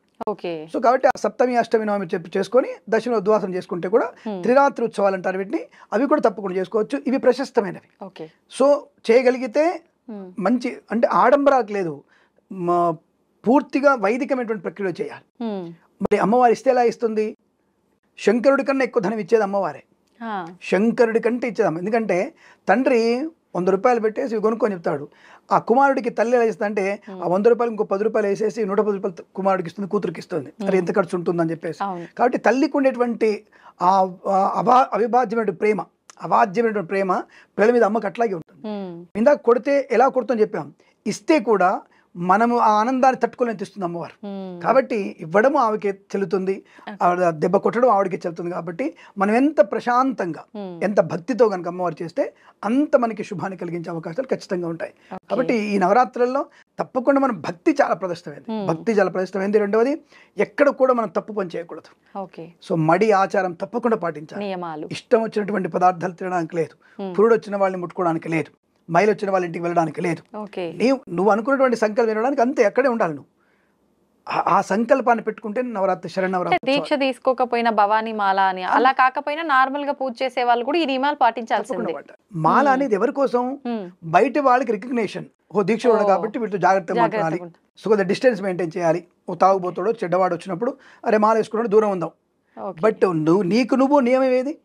సో కాబట్టి ఆ సప్తమి, అష్టమి, నవమి చేసుకొని దశమి ఉద్వాసన చేసుకుంటే కూడా త్రిరాత్రి ఉత్సవాలు అంటారు వీటిని. అవి కూడా తప్పకుండా చేసుకోవచ్చు. ఇవి ప్రశస్తమైనవి. సో చేయగలిగితే మంచి, అంటే ఆడంబరాలకు లేదు, పూర్తిగా వైదికమైనటువంటి ప్రక్రియ చేయాలి. మరి అమ్మవారు ఇస్తే ఎలా ఇస్తుంది? శంకరుడి కన్నా ఎక్కువ ధనం ఇచ్చేది అమ్మవారే. శంకరుడి కంటే ఇచ్చేదమ్మ. ఎందుకంటే తండ్రి 100 రూపాయలు పెట్టేసి కొనుక్కొని చెప్తాడు. ఆ కుమారుడికి తల్లి ఎలా ఇస్తుంది అంటే ఆ 100 రూపాయలు ఇంకో 10 రూపాయలు వేసేసి 110 రూపాయలు కుమారుడికి ఇస్తుంది, కూతురికి ఇస్తుంది. అది ఎంత ఖర్చు ఉంటుందని చెప్పేసి. కాబట్టి తల్లికి ఉండేటువంటి ఆ అవిభాజ్యమైన ప్రేమ, అవాజ్యమైనటువంటి ప్రేమ పిల్లల మీద అమ్మకి అట్లాగే ఉంటుంది. ఇందాక కొడితే ఎలా కొడుతుందని చెప్పాం, ఇస్తే కూడా మనము ఆ ఆనందాన్ని తట్టుకోలేని తెస్తుంది అమ్మవారు. కాబట్టి ఇవ్వడము ఆవిడకి చెల్లుతుంది, దెబ్బ కొట్టడం ఆవిడకి చెల్లుతుంది. కాబట్టి మనం ఎంత ప్రశాంతంగా, ఎంత భక్తితో కనుక అమ్మవారు చేస్తే అంత మనకి శుభాన్ని కలిగించే అవకాశాలు ఖచ్చితంగా ఉంటాయి. కాబట్టి ఈ నవరాత్రులలో తప్పకుండా మనం భక్తి చాలా ప్రదర్శితమైంది. రెండవది ఎక్కడ కూడా మనం తప్పు పని చేయకూడదు. సో మడి ఆచారం తప్పకుండా పాటించాలి. ఇష్టం వచ్చినటువంటి పదార్థాలు తినడానికి లేదు, పురుడు వచ్చిన వాళ్ళని ముట్టుకోవడానికి లేదు, మైలు వచ్చిన వాళ్ళ ఇంటికి వెళ్ళడానికి లేదు. నువ్వు అనుకున్నటువంటి సంకల్పం వినడానికి అంతే, అక్కడే ఉండాలి. నువ్వు ఆ సంకల్పాన్ని పెట్టుకుంటే నవరాత్రి శరణవరాత్రి. దీక్ష తీసుకోకపోయినా భవానీ మాల అని అలా కాకపోయినా నార్మల్ గా పూజ చేసే వాళ్ళు కూడా ఈ నియమాలు పాటించాల్సిందే. మాల అనేది ఎవరి కోసం? బయట వాళ్ళకి రికగ్నేషన్. దీక్ష ఉండదు కాబట్టి వీటితో జాగ్రత్తగా మాట్లాడాలి, సో డిస్టెన్స్ మెయింటైన్ చేయాలి. ఓ తాగుబోతాడో చెడ్డవాడు వచ్చినప్పుడు అరే మాల వేసుకున్నాడు దూరం ఉందాం. బట్ నువ్వు నియమం ఏది?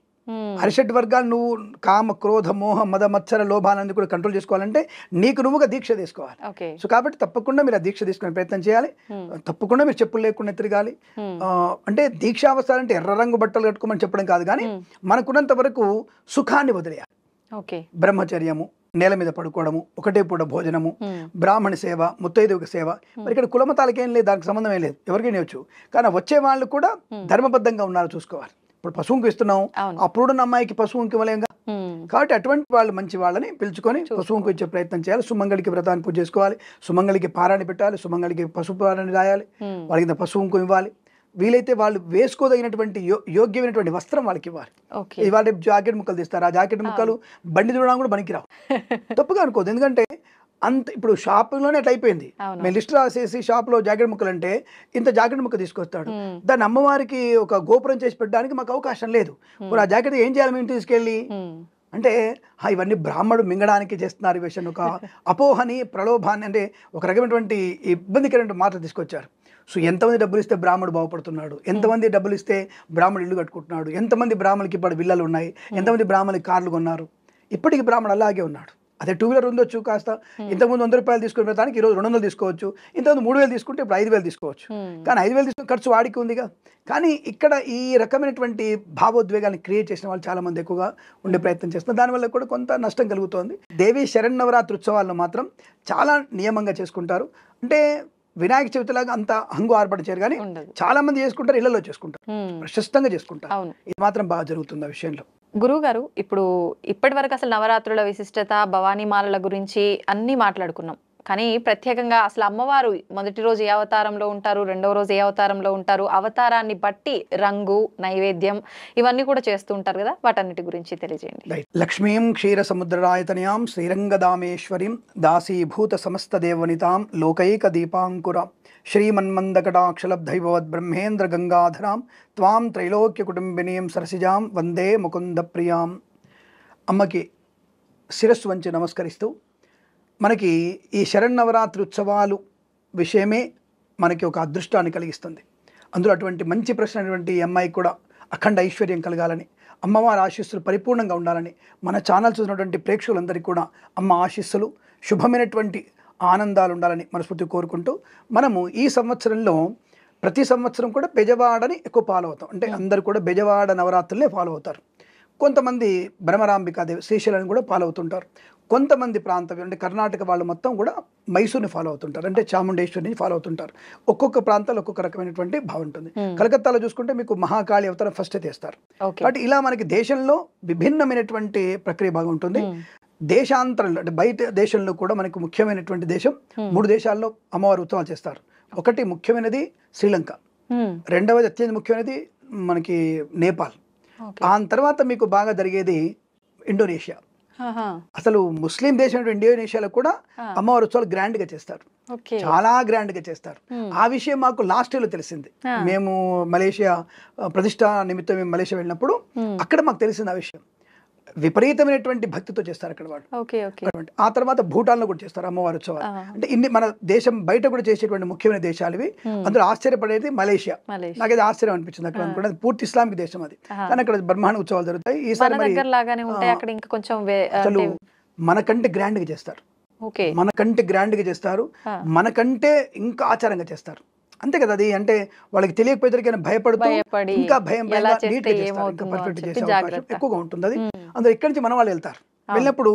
అరిషడ్ వర్గాలు నువ్వు కామ, క్రోధ, మోహ, మద, మత్సర, లోభాన్ని కూడా కంట్రోల్ చేసుకోవాలంటే నీకు నువ్వుగా దీక్ష తీసుకోవాలి. సో కాబట్టి తప్పకుండా మీరు ఆ దీక్ష తీసుకునే ప్రయత్నం చేయాలి. తప్పకుండా మీరు చెప్పులు లేకుండా తిరగాలి. అంటే దీక్షావస్థలంటే ఎర్ర రంగు బట్టలు కట్టుకోమని చెప్పడం కాదు, కానీ మనకున్నంత వరకు సుఖాన్ని వదిలేయాలి. బ్రహ్మచర్యము, నేల మీద పడుకోవడము, ఒకటే పూట భోజనము, బ్రాహ్మణ సేవ, ముత్తైదువుక సేవ. మరి ఇక్కడ కులమతాలకేం లేదు, దానికి సంబంధం ఏం లేదు, ఎవరికి నేర్చు. కానీ వచ్చే వాళ్ళు కూడా ధర్మబద్ధంగా ఉన్నారో చూసుకోవాలి. ఇప్పుడు పశువుకి ఇస్తున్నాం, అప్పుడున్న అమ్మాయికి పశువుకి ఇవ్వలేంగా. కాబట్టి అటువంటి వాళ్ళు మంచి వాళ్ళని పిలుచుకొని పశువుకి ఇచ్చే ప్రయత్నం చేయాలి. సుమంగళికి వ్రతాన్ని పూజ చేసుకోవాలి, సుమంగళికి పారాయణ పెట్టాలి, సుమంగళికి పశు పారాయణ రాయాలి, వాళ్ళకి పశువుకు ఇవ్వాలి. వీలైతే వాళ్ళు వేసుకోదగినటువంటి యోగ్యమైనటువంటి వస్త్రం వాళ్ళకి ఇవ్వాలి. ఇవాళ జాకెట్ ముక్కలు తీస్తారు, ఆ జాకెట్ ముక్కలు బండి చూడడానికి కూడా పనికిరావు. తప్పుగా అనుకోదు, ఎందుకంటే అంత ఇప్పుడు షాపులోనే ఎట్లా అయిపోయింది. మేము లిస్ట్ రాసేసి షాప్లో జాకెట్ ముక్కలు అంటే ఇంత జాకెట్ ముక్క తీసుకొస్తాడు, దాన్ని అమ్మవారికి ఒక గోపురం చేసి పెట్టడానికి మాకు అవకాశం లేదు. ఇప్పుడు ఆ జాకెట్ ఏం చేయాలి? మేము తీసుకెళ్ళి అంటే ఇవన్నీ బ్రాహ్మడు మింగడానికి చేస్తున్నారు ఈ విషయం ఒక అపోహని ప్రలోభాన్ని అంటే ఒక రకమైనటువంటి ఇబ్బందికరమైన మాటలు తీసుకొచ్చారు. సో ఎంతమంది డబ్బులు ఇస్తే బ్రాహ్మడు బాగుపడుతున్నాడు, ఎంతమంది డబ్బులు ఇస్తే బ్రాహ్మడు ఇల్లు కట్టుకుంటున్నాడు, ఎంతమంది బ్రాహ్మణులకి ఇప్పుడు విల్లలు ఉన్నాయి, ఎంతమంది బ్రాహ్మణులకి కార్లు కొన్నారు. ఇప్పటికీ బ్రాహ్మణుడు అలాగే ఉన్నాడు. అదే 2 వీలర్ ఉండొచ్చు, కాస్త ఇంతకుముందు 100 రూపాయలు తీసుకునే దానికి ఈరోజు 200 తీసుకోవచ్చు, ఇంతకుముందు 3000 తీసుకుంటే ఇప్పుడు 5000 తీసుకోవచ్చు. కానీ 5000 తీసుకుని ఖర్చు వాడికి ఉందిగా. కానీ ఇక్కడ ఈ రకమైనటువంటి భావోద్వేగాన్ని క్రియేట్ చేసిన వాళ్ళు చాలా మంది ఎక్కువగా ఉండే ప్రయత్నం చేస్తున్నారు. దానివల్ల కూడా కొంత నష్టం కలుగుతోంది. దేవి శరన్నవరాత్రి ఉత్సవాలను మాత్రం చాలా నియమంగా చేసుకుంటారు. అంటే వినాయక చవితిలాగా అంత హంగు ఆర్భట చేయరు, కానీ చాలా మంది చేసుకుంటారు, ఇళ్లలో చేసుకుంటారు, ప్రశస్తంగా చేసుకుంటారు. ఇది మాత్రం బాగా జరుగుతుంది ఆ విషయంలో. గురువుగారు, ఇప్పుడు ఇప్పటి వరకు అసలు నవరాత్రుల విశిష్టత, భవానీమాలల గురించి అన్నీ మాట్లాడుకున్నాం. కానీ ప్రత్యేకంగా అసలు అమ్మవారు మొదటి రోజు ఏ అవతారంలో ఉంటారు, రెండవ రోజు ఏ అవతారంలో ఉంటారు, అవతారాన్ని బట్టి రంగు, నైవేద్యం ఇవన్నీ కూడా చేస్తూ ఉంటారు కదా, వాటన్నిటి గురించి తెలియజేయండి. లక్ష్మీం క్షీర సముద్రరాయతనయాం శ్రీరంగదామేశ్వరీం దాసీభూత సమస్త దేవనితాం లోకైక దీపాంకురాం శ్రీమన్మందకటాక్షలబ్ధైభవద్ బ్రహ్మేంద్ర గంగాధరాం త్వాం త్రైలోక్య కుటుంబినీం సరసిజాం వందే ముకుంద ప్రియాం. అమ్మకి శిరస్సు వంచి నమస్కరిస్తూ, మనకి ఈ శరన్నవరాత్రి ఉత్సవాలు విషయమే మనకి ఒక అదృష్టాన్ని కలిగిస్తుంది. అందులో అటువంటి మంచి ప్రశ్న అనేటువంటి అమ్మాయికి కూడా అఖండ ఐశ్వర్యం కలగాలని, అమ్మవారి ఆశీస్సులు పరిపూర్ణంగా ఉండాలని, మన ఛానల్ చూసినటువంటి ప్రేక్షకులందరికీ కూడా అమ్మ ఆశీస్సులు, శుభమైనటువంటి ఆనందాలు ఉండాలని మనస్ఫూర్తి కోరుకుంటూ, మనము ఈ సంవత్సరంలో ప్రతి సంవత్సరం కూడా బెజవాడని ఎక్కువ ఫాలో అవుతాం. అంటే అందరూ కూడా బెజవాడ నవరాత్రులనే ఫాలో అవుతారు. కొంతమంది బ్రహ్మరాంబికాదేవి శ్రీశైలాన్ని కూడా ఫాలో అవుతుంటారు. కొంతమంది ప్రాంతం అంటే కర్ణాటక వాళ్ళు మొత్తం కూడా మైసూర్ని ఫాలో అవుతుంటారు, అంటే చాముండేశ్వరిని ఫాలో అవుతుంటారు. ఒక్కొక్క ప్రాంతాల్లో ఒక్కొక్క రకమైనటువంటి భావం ఉంటుంది. కలకత్తాలో చూసుకుంటే మీకు మహాకాళి అవతారం ఫస్ట్ తీస్తారు. కాబట్టి ఇలా మనకి దేశంలో విభిన్నమైనటువంటి ప్రక్రియ బాగా ఉంటుంది. దేశాంతరంలో అంటే బయట దేశంలో కూడా మనకు ముఖ్యమైనటువంటి దేశం 3 దేశాల్లో అమ్మవారి ఉత్సవాలు చేస్తారు. ఒకటి ముఖ్యమైనది శ్రీలంక, రెండవది అత్యంత ముఖ్యమైనది మనకి నేపాల్, ఆ తర్వాత మీకు బాగా జరిగేది ఇండోనేషియా. అసలు ముస్లిం దేశం ఇండోనేషియాలో కూడా అమ్మవారి ఉత్సవాలు గ్రాండ్ గా చేస్తారు, చాలా గ్రాండ్ గా చేస్తారు. ఆ విషయం మాకు లాస్ట్ ఇయర్ లో తెలిసింది. మేము మలేషియా ప్రతిష్ట నిమిత్తం మేము మలేషియా వెళ్ళినప్పుడు అక్కడ మాకు తెలిసింది ఆ విషయం. విపరీతమైనటువంటి భక్తితో చేస్తారు అక్కడ వాళ్ళు. ఆ తర్వాత భూటాన్లో కూడా చేస్తారు అమ్మవారి ఉత్సవాలు. అంటే ఇన్ని మన దేశం బయట కూడా చేసేటువంటి ముఖ్యమైన దేశాలు ఇవి. అందులో ఆశ్చర్యపడేది మలేషియా. నాకైతే ఆశ్చర్యం అనిపించింది. అక్కడ అనుకుంటే పూర్తి ఇస్లామిక్ దేశం అది, కానీ అక్కడ బ్రహ్మాండ ఉత్సవాలు జరుగుతాయి. ఈసారి అసలు మనకంటే గ్రాండ్ గా చేస్తారు, మనకంటే గ్రాండ్ గా చేస్తారు, మనకంటే ఇంకా ఆచారంగా చేస్తారు. అంతే కదా, అది అంటే వాళ్ళకి తెలియకపోయేసరికి భయపడుతూ ఇంకా భయం ఎక్కువగా ఉంటుంది. అది అందులో ఇక్కడి నుంచి మన వాళ్ళు వెళ్తారు. వెళ్ళినప్పుడు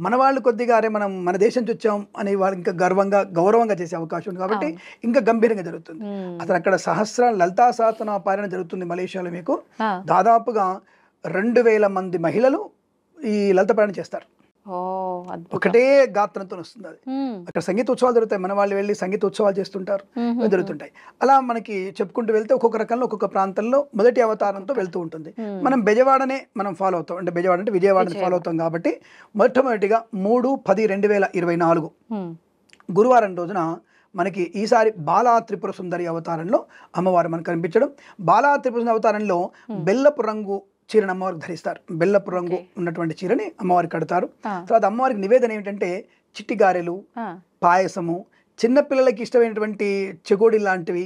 మన వాళ్ళు కొద్దిగా అరే మనం మన దేశం నుంచి వచ్చాం అని వాళ్ళు ఇంకా గౌరవంగా చేసే అవకాశం ఉంది. కాబట్టి ఇంకా గంభీరంగా జరుగుతుంది. అసలు అక్కడ లలితా సహస్రనామ పారాయణ జరుగుతుంది మలేషియాలో. మీకు దాదాపుగా 2000 మంది మహిళలు ఈ లలిత పారాయణ చేస్తారు. ఒకటే గాత్రంతో వస్తుంది అది. అక్కడ సంగీత ఉత్సవాలు జరుగుతాయి, మన వాళ్ళు వెళ్ళి సంగీత ఉత్సవాలు చేస్తుంటారు, జరుగుతుంటాయి. అలా మనకి చెప్పుకుంటూ వెళ్తే ఒక్కొక్క రకంలో ఒక్కొక్క ప్రాంతంలో మొదటి అవతారంతో వెళ్తూ ఉంటుంది. మనం బెజవాడనే మనం ఫాలో అవుతాం, అంటే బెజవాడ అంటే విజయవాడని ఫాలో అవుతాం. కాబట్టి మొట్టమొదటిగా 3/10/2024 గురువారం రోజున మనకి ఈసారి బాలా త్రిపుర సుందరి అవతారంలో అమ్మవారు మనకు కనిపించడం. బాలా త్రిపుర సుందరి అవతారంలో బెల్లపు రంగు చీరని అమ్మవారికి ధరిస్తారు. బెల్లపు రంగు ఉన్నటువంటి చీరని అమ్మవారికి కడతారు. తర్వాత అమ్మవారికి నివేదన ఏమిటంటే చిట్టి గారెలు, పాయసము, చిన్నపిల్లలకి ఇష్టమైనటువంటి చెగోడి లాంటివి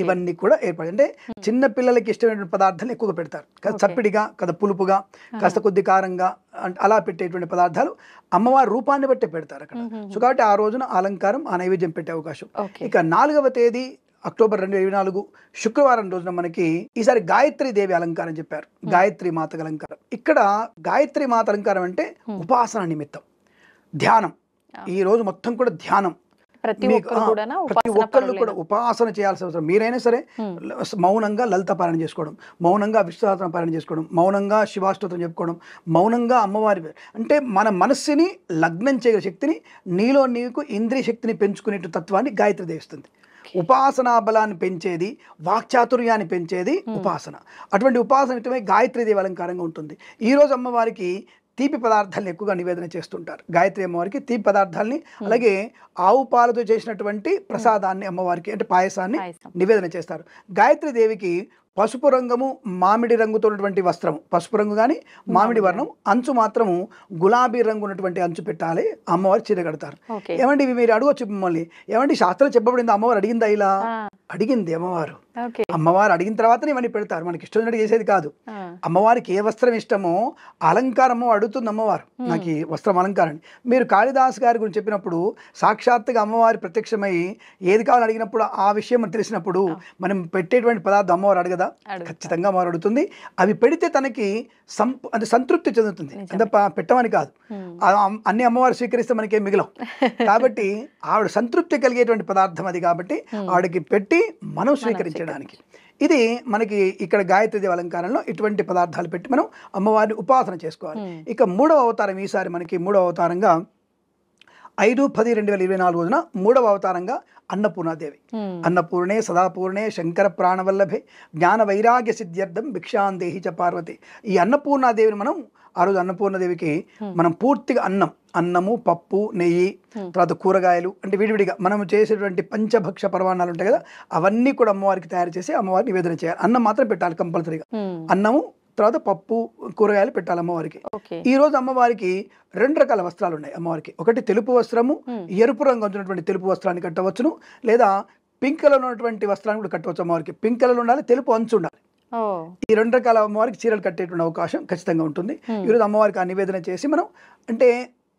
ఇవన్నీ కూడా ఏర్పడి, అంటే చిన్న పిల్లలకి ఇష్టమైనటువంటి పదార్థాలు ఎక్కువగా పెడతారు. కాస్త చప్పిడిగా, కాస్త పులుపుగా, కాస్త కొద్ది కారంగా అలా పెట్టేటువంటి పదార్థాలు అమ్మవారి రూపాన్ని బట్టే పెడతారు అక్కడ. సో కాబట్టి ఆ రోజున అలంకారం, ఆ నైవేద్యం పెట్టే అవకాశం. ఇక 4వ తేదీ అక్టోబర్ 2024 శుక్రవారం రోజున మనకి ఈసారి గాయత్రి దేవి అలంకారం చెప్పారు. గాయత్రి మాత అలంకారం. ఇక్కడ గాయత్రి మాత అలంకారం అంటే ఉపాసన నిమిత్తం ధ్యానం. ఈ రోజు మొత్తం కూడా ధ్యానం. ప్రతి ఒక్కళ్ళు కూడా ఉపాసన చేయాల్సిన అవసరం. మీరైనా సరే మౌనంగా లలిత పారాయణ చేసుకోవడం, మౌనంగా విశ్వసహస్రనామ పారాయణ చేసుకోవడం, మౌనంగా శివాష్టోత్రం చెప్పుకోవడం, మౌనంగా అమ్మవారి అంటే మన మనస్సుని లగ్నం చేయగల శక్తిని, నీలో నీకు ఇంద్రియ శక్తిని పెంచుకునే తత్వాన్ని గాయత్రి దేవి ఇస్తుంది. ఉపాసనా బలాన్ని పెంచేది, వాక్చాతుర్యాన్ని పెంచేది ఉపాసన. అటువంటి ఉపాసన గాయత్రి దేవి అలంకారంగా ఉంటుంది. ఈరోజు అమ్మవారికి తీపి పదార్థాలను ఎక్కువగా నివేదన చేస్తుంటారు. గాయత్రి అమ్మవారికి తీపి పదార్థాలని, అలాగే ఆవు పాలతో చేసినటువంటి ప్రసాదాన్ని అమ్మవారికి అంటే పాయసాన్ని నివేదన చేస్తారు. గాయత్రి దేవికి పసుపు రంగము మామిడి రంగుతో ఉన్నటువంటి వస్త్రము, పసుపు రంగు కానీ మామిడి వర్ణం, అంచు మాత్రము గులాబీ రంగు ఉన్నటువంటి అంచు పెట్టాలి. అమ్మవారు చీర కడతారు. ఏమండి ఇవి మీరు అడగొచ్చు మిమ్మల్ని, ఏమండి శాస్త్రం చెప్పబడింది, అమ్మవారు అడిగిందా ఇలా? అడిగింది అమ్మవారు. అమ్మవారు అడిగిన తర్వాతనే ఇవన్నీ పెడతారు, మనకి ఇష్టం ఉన్నట్టు చేసేది కాదు. అమ్మవారికి ఏ వస్త్రం ఇష్టమో అలంకారమో అడుగుతుంది అమ్మవారు, నాకు ఈ వస్త్రం అలంకారం. మీరు కాళిదాస్ గారి గురించి చెప్పినప్పుడు సాక్షాత్తుగా అమ్మవారి ప్రత్యక్షమై ఏది కావాలని అడిగినప్పుడు ఆ విషయం మనకు తెలిసినప్పుడు మనం పెట్టేటువంటి పదార్థం అమ్మవారు అడగదా? ఖచ్చితంగా అమ్మవారు అడుగుతుంది. అవి పెడితే తనకి అంటే సంతృప్తి చెందుతుంది, అంటే పెట్టమని కాదు. అన్ని అమ్మవారు స్వీకరిస్తే మనకేం మిగలవు. కాబట్టి ఆవిడ సంతృప్తి కలిగేటువంటి పదార్థం అది, కాబట్టి ఆవిడకి పెట్టి మనం స్వీకరించడానికి. ఇది మనకి ఇక్కడ గాయత్రీదేవి అలంకారంలో ఇటువంటి పదార్థాలు పెట్టి మనం అమ్మవారిని ఉపాసన చేసుకోవాలి. ఇక 3వ అవతారం, ఈసారి మనకి 3వ అవతారంగా 5/10/2024 3వ అవతారంగా అన్నపూర్ణాదేవి. అన్నపూర్ణే సదాపూర్ణే శంకర ప్రాణవల్లభే జ్ఞాన వైరాగ్య సిద్ధ్యర్థం భిక్షాందేహి చ పార్వతి. ఈ అన్నపూర్ణాదేవిని మనం ఆ రోజు అన్నపూర్ణదేవికి మనం పూర్తిగా అన్నము, పప్పు, నెయ్యి, తర్వాత కూరగాయలు, అంటే విడివిడిగా మనం చేసేటువంటి పంచభక్ష పరమాణాలు ఉంటాయి కదా, అవన్నీ కూడా అమ్మవారికి తయారు చేసి అమ్మవారికి నివేదన చేయాలి. అన్నం మాత్రం పెట్టాలి కంపల్సరీగా. అన్నము, తర్వాత పప్పు, కూరగాయలు పెట్టాలి అమ్మవారికి. ఈ రోజు అమ్మవారికి 2 రకాల వస్త్రాలు ఉన్నాయి అమ్మవారికి. ఒకటి తెలుపు వస్త్రము, ఎరుపు రంగు ఉన్నటువంటి తెలుపు వస్త్రాన్ని కట్టవచ్చును, లేదా పింక్ కలర్ ఉన్నటువంటి వస్త్రాన్ని కూడా కట్టవచ్చు అమ్మవారికి. పింక్ కలర్ ఉండాలి, తెలుపు అంచు ఉండాలి. ఈ 2 రకాల అమ్మవారికి చీరలు కట్టేటువంటి అవకాశం ఖచ్చితంగా ఉంటుంది. ఈరోజు అమ్మవారికి ఆ నివేదన చేసి మనం అంటే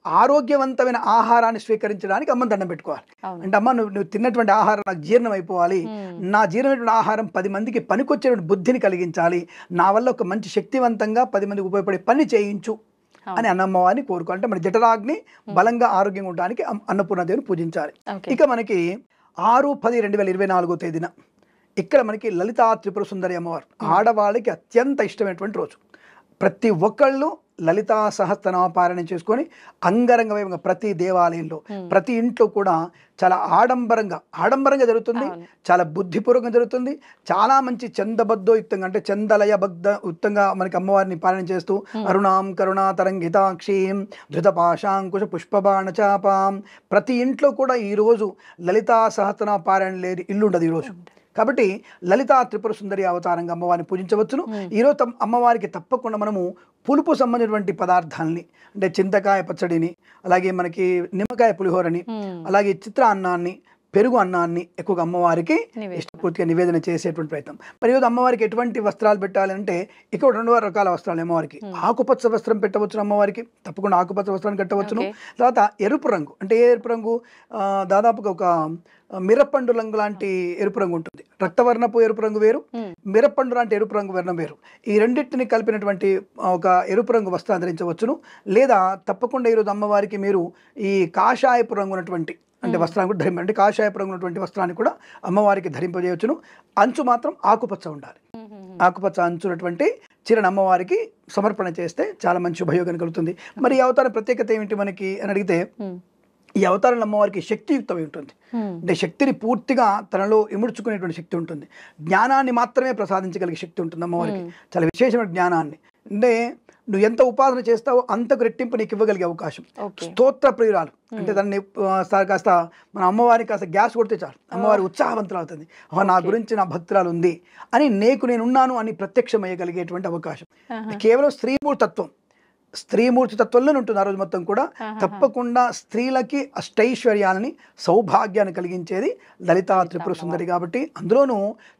ఆరోగ్యవంతమైన ఆహారాన్ని స్వీకరించడానికి అమ్మని దండం పెట్టుకోవాలి. అంటే అమ్మ నువ్వు తిన్నటువంటి ఆహారం నాకు జీర్ణం అయిపోవాలి, నా జీర్ణమైనటువంటి ఆహారం 10 మందికి పనికొచ్చేటువంటి బుద్ధిని కలిగించాలి, నా వల్ల ఒక మంచి శక్తివంతంగా 10 మందికి ఉపయోగపడే పని చేయించు అని అన్నమ్మవారిని కోరుకోవాలి. అంటే మన జఠరాగ్ని బలంగా ఆరోగ్యంగా ఉండడానికి అన్నపూర్ణాదేవిని పూజించాలి. ఇక మనకి 6/10/2024 ఇక్కడ మనకి లలితా త్రిపుర సుందరి అమ్మవారు ఆడవాళ్ళకి అత్యంత ఇష్టమైనటువంటి రోజు. ప్రతి ఒక్కళ్ళు లలితా సహస్రనామపారాయణం చేసుకొని అంగరంగ వైభవంగా ప్రతి దేవాలయంలో, ప్రతి ఇంట్లో కూడా చాలా ఆడంబరంగా జరుగుతుంది, చాలా బుద్ధిపూర్వకంగా జరుగుతుంది. చాలా మంచి చందబద్ధోయుక్తంగా, అంటే చందలయ యుక్తంగా మనకి అమ్మవారిని పాలన చేస్తూ అరుణాం కరుణా తరంగితాక్షీం ధృతపాశాంకుశ పుష్పబాణ చాపాం. ప్రతి ఇంట్లో కూడా ఈరోజు లలితా సహస్రనామ పారాయణ లేని ఇల్లు ఉండదు ఈరోజు. కాబట్టి లలితా త్రిపుర సుందరి అవతారంగా అమ్మవారిని పూజించవచ్చును. ఈరోజు అమ్మవారికి తప్పకుండా మనము పులుపు సంబంధించినటువంటి పదార్థాలని, అంటే చింతకాయ పచ్చడిని, అలాగే మనకి నిమ్మకాయ పులిహోరని, అలాగే చిత్రాన్నాన్ని, పెరుగు అన్నాన్ని ఎక్కువగా అమ్మవారికి ఇష్టపూర్తిగా నివేదన చేసేటువంటి ప్రయత్నం. మరి ఈరోజు అమ్మవారికి ఎటువంటి వస్త్రాలు పెట్టాలి అంటే ఇక్కడ 2 రకాల వస్త్రాలు అమ్మవారికి. ఆకుపచ్చ వస్త్రం పెట్టవచ్చును అమ్మవారికి, తప్పకుండా ఆకుపచ్చ వస్త్రాన్ని కట్టవచ్చును. తర్వాత ఎరుపు రంగు, అంటే ఏ ఎరుపు రంగు, దాదాపుగా ఒక మిరపండు రంగు లాంటి ఎరుపు రంగు ఉంటుంది. రక్తవర్ణపు ఎరుపు రంగు వేరు, మిరపండు లాంటి ఎరుపు రంగు వర్ణం వేరు. ఈ రెండింటిని కలిపినటువంటి ఒక ఎరుపు రంగు వస్త్రం ధరించవచ్చును. లేదా తప్పకుండా ఈరోజు అమ్మవారికి మీరు ఈ కాషాయపు రంగు ఉన్నటువంటి అంటే వస్త్రాన్ని కూడా ధరింప, అంటే కాషాయపు రంగు ఉన్నటువంటి వస్త్రాన్ని కూడా అమ్మవారికి ధరింపజేయవచ్చును. అంచు మాత్రం ఆకుపచ్చ ఉండాలి. ఆకుపచ్చ అంచున్నటువంటి చీరను అమ్మవారికి సమర్పణ చేస్తే చాలా మంచి ఉపయోగం కలుగుతుంది. మరి ఈ అవతారం ప్రత్యేకత ఏమిటి మనకి అని అడిగితే, ఈ అవతారంలో అమ్మవారికి శక్తియుక్తమై ఉంటుంది. అంటే శక్తిని పూర్తిగా తనలో ఇముడ్చుకునేటువంటి శక్తి ఉంటుంది. జ్ఞానాన్ని మాత్రమే ప్రసాదించగలిగే శక్తి ఉంటుంది అమ్మవారికి, చాలా విశేషమైన జ్ఞానాన్ని. అంటే నువ్వు ఎంత ఉపాసన చేస్తావో అంతకు రెట్టింపు నీకు ఇవ్వగలిగే అవకాశం. స్తోత్ర ప్రియురాలు, అంటే దాన్ని కాస్త మన అమ్మవారికి కాస్త గ్యాస్ కొడితే చాలు అమ్మవారి ఉత్సాహవంతులు అవుతుంది. నా గురించి నా భక్తురాలు ఉంది అని నేనున్నాను అని ప్రత్యక్షమయ్యగలిగేటువంటి అవకాశం. కేవలం స్త్రీమూర్తి తత్వంలో ఉంటుంది ఆ రోజు మొత్తం కూడా. తప్పకుండా స్త్రీలకి అష్టైశ్వర్యాలని, సౌభాగ్యాన్ని కలిగించేది లలితా త్రిపుర సుందరి. కాబట్టి అందులోనూ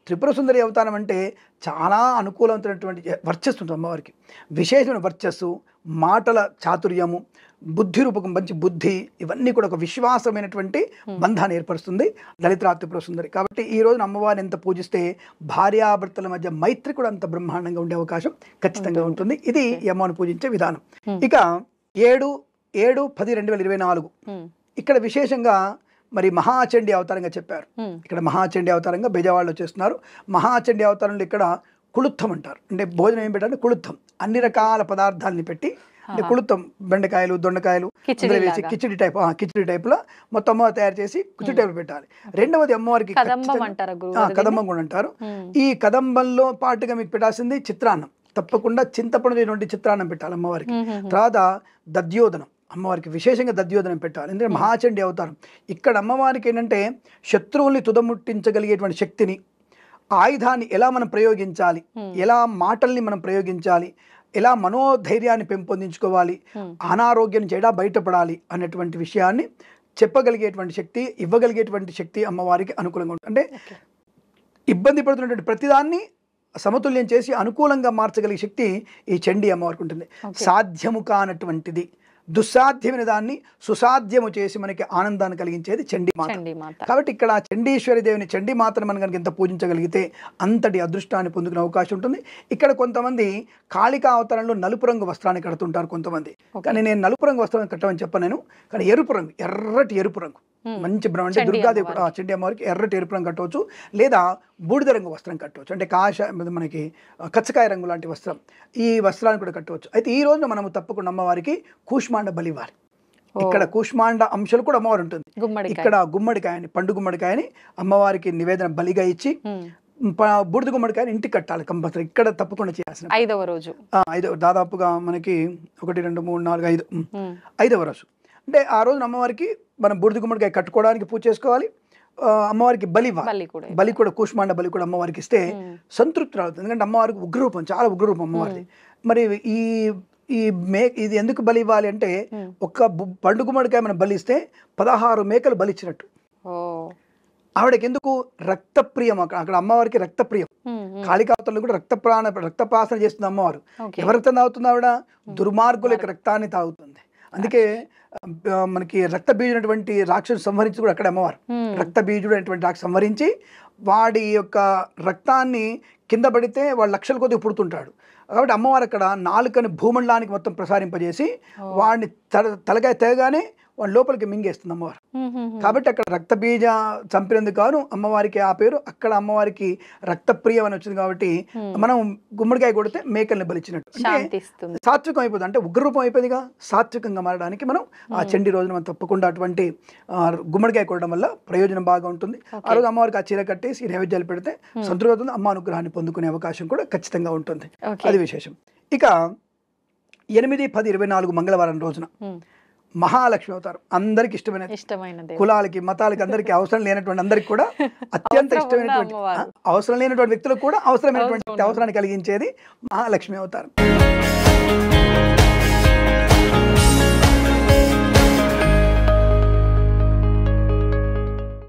త్రిపుర సుందరి అవతారం అంటే చాలా అనుకూలమైనటువంటి వర్చస్సు ఉంటుంది అమ్మవారికి. విశేషమైన వర్చస్సు, మాటల చాతుర్యము, బుద్ధి రూపకం, మంచి బుద్ధి, ఇవన్నీ కూడా ఒక విశ్వాసమైనటువంటి బంధాన్ని ఏర్పరుస్తుంది లలితా త్రిపుర సుందరి. కాబట్టి ఈ రోజున అమ్మవారిని ఎంత పూజిస్తే భార్యాభర్తల మధ్య మైత్రి కూడా అంత బ్రహ్మాండంగా ఉండే అవకాశం ఖచ్చితంగా ఉంటుంది. ఇది ఈ అమ్మవారిని పూజించే విధానం. ఇక 7/10/2024 ఇక్కడ విశేషంగా మరి మహాచండీ అవతారంగా చెప్పారు. ఇక్కడ మహాచండీ అవతారంగా బెజవాడలో చేస్తున్నారు. మహాచండీ అవతారంలో ఇక్కడ కుళుత్తం అంటారు. అంటే భోజనం ఏం పెట్టాలంటే కుళుత్తం, అన్ని రకాల పదార్థాలని పెట్టి, అంటే కుళుత్తం బెండకాయలు, దొండకాయలు వేసి కిచిడి టైప్లో మొత్తం తయారు చేసి కిచిడి టైప్ పెట్టాలి. రెండవది అమ్మవారికి కదంబం కూడా అంటారు. ఈ కదంబంలో పాటుగా మీకు పెట్టాల్సింది చిత్రాన్నం. తప్పకుండా చింతపండు చిత్రాన్నం పెట్టాలి అమ్మవారికి. తర్వాత దద్యోదనం, అమ్మవారికి విశేషంగా దద్యోదనం పెట్టాలి. ఎందుకంటే మహాచండీ అవతారం. ఇక్కడ అమ్మవారికి ఏంటంటే శత్రువుల్ని తుదముట్టించగలిగేటువంటి శక్తిని, ఆయుధాన్ని ఎలా మనం ప్రయోగించాలి, ఎలా మాటల్ని మనం ప్రయోగించాలి, ఎలా మనోధైర్యాన్ని పెంపొందించుకోవాలి, అనారోగ్యం నుంచి ఎలా బయటపడాలి అనేటువంటి విషయాన్ని చెప్పగలిగేటువంటి శక్తి, ఇవ్వగలిగేటువంటి శక్తి అమ్మవారికి అనుకూలంగా ఉంటుంది. అంటే ఇబ్బంది పడుతున్నటువంటి ప్రతిదాన్ని సమతుల్యం చేసి అనుకూలంగా మార్చగలిగే శక్తి ఈ చండీ అమ్మవారికి ఉంటుంది. సాధ్యము కానటువంటిది, దుస్సాధ్యమైన దాన్ని సుసాధ్యము చేసి మనకి ఆనందాన్ని కలిగించేది చండీ మాత. కాబట్టి ఇక్కడ చండీశ్వరి దేవిని, చండీ మాతను మనం కనుక ఎంత పూజించగలిగితే అంతటి అదృష్టాన్ని పొందుకునే అవకాశం ఉంటుంది. ఇక్కడ కొంతమంది కాళికా అవతారంలో నలుపు రంగు వస్త్రాన్ని కడుతుంటారు కొంతమంది. కానీ నేను నలుపు రంగు వస్త్రాన్ని కట్టమని చెప్పను. కానీ ఎరుపు రంగు, ఎర్రటి ఎరుపు రంగు, మంచి బ్రహ్మ అంటే దుర్గాదేవి చండీ అమ్మవారికి ఎర్రటి ఎరుపు రంగు కట్టవచ్చు, లేదా బూడిద రంగు వస్త్రం కట్టవచ్చు, అంటే మనకి కచ్చకాయ రంగు లాంటి వస్త్రం, ఈ వస్త్రాన్ని కూడా కట్టవచ్చు. అయితే ఈ రోజున మనము తప్పకుండా అమ్మవారికి కూష్మాండ బలి ఇవ్వాలి. ఇక్కడ కూష్మాండ అంశాలు కూడా అమ్మవారు ఉంటుంది. ఇక్కడ గుమ్మడికాయని, పండు గుమ్మడికాయని అమ్మవారికి నివేదన బలిగా ఇచ్చి బూడిద గుమ్మడికాయని ఇంటికి కట్టాలి కంపల్సరీ. ఇక్కడ తప్పకుండా చేయాల్సిన 5వ రోజు, దాదాపుగా మనకి 1 2 3 4 5 5వ రోజు. అంటే ఆ రోజున అమ్మవారికి మనం బూడిద గుమ్మడికాయ కట్టుకోవడానికి పూజ చేసుకోవాలి. అమ్మవారికి బలి కూడా కూష్మాండ బలి కూడా అమ్మవారికి ఇస్తే సంతృప్తి రావుతుంది. ఎందుకంటే అమ్మవారికి ఉగ్రరూపం, చాలా ఉగ్రరూపం అమ్మవారిది. మరి ఇది ఎందుకు బలి ఇవ్వాలి అంటే, ఒక్క పండు గుమ్మడికాయ మనం బలిస్తే 16 మేకలు బలిచ్చినట్టు. ఆవిడకి ఎందుకు రక్తప్రియం, అక్కడ అమ్మవారికి రక్తప్రియం. కాళికావతంలో కూడా రక్తప్రాసన చేస్తుంది అమ్మవారు. ఎవరి రక్తం తాగుతుంది ఆవిడ? దుర్మార్గుల యొక్క రక్తాన్ని తాగుతుంది. అందుకే మనకి రక్తబీజుడైనటువంటి రాక్షసు సంహరించి కూడా అక్కడ అమ్మవారు రక్తబీజుడు అనేటువంటి రాక్షసు సంహరించి వాడి యొక్క రక్తాన్ని కింద పడితే వాడు లక్షల కొద్ది పుడుతుంటాడు. కాబట్టి అమ్మవారు అక్కడ నాలుకని భూమండలానికి మొత్తం ప్రసారింపజేసి వాడిని తలకాయ తెగగానే వాడి లోపలికి మింగేస్తుంది అమ్మవారు. కాబట్టి అక్కడ రక్తబీజ చంపినందుకు కాను అమ్మవారికి ఆ పేరు. అక్కడ అమ్మవారికి రక్తప్రియం అని వచ్చింది కాబట్టి మనం గుమ్మడికాయ కొడితే మేకల్ని బలిచ్చినట్టు, అంటే సాత్వికం అయిపోతుంది. అంటే ఉగ్రరూపం అయిపోయిందిగా, సాత్వికంగా మారడానికి మనం ఆ చండీ రోజున మనం తప్పకుండా అటువంటి గుమ్మడికాయ కొట్టడం వల్ల ప్రయోజనం బాగా ఉంటుంది. ఆ రోజు అమ్మవారికి ఆ చీర కట్టేసి నైవేద్యాలు పెడితే సంతృప్తి అవుతుంది. అమ్మ అనుగ్రహాన్ని పొందుకునే అవకాశం కూడా ఖచ్చితంగా ఉంటుంది. అది విశేషం. ఇక 8, 10, 24 మంగళవారం రోజున మహాలక్ష్మి అవతారం అందరికి ఇష్టమైనది. కులాలకి, మతాలకి, అందరికి అవసరం లేనటువంటి అందరికి కూడా అత్యంత ఇష్టమైనటువంటి, అవసరం లేనటువంటి వ్యక్తులకు కూడా అవసరమైనటువంటి అవసరాన్ని కలిగించేది మహాలక్ష్మి అవతారం.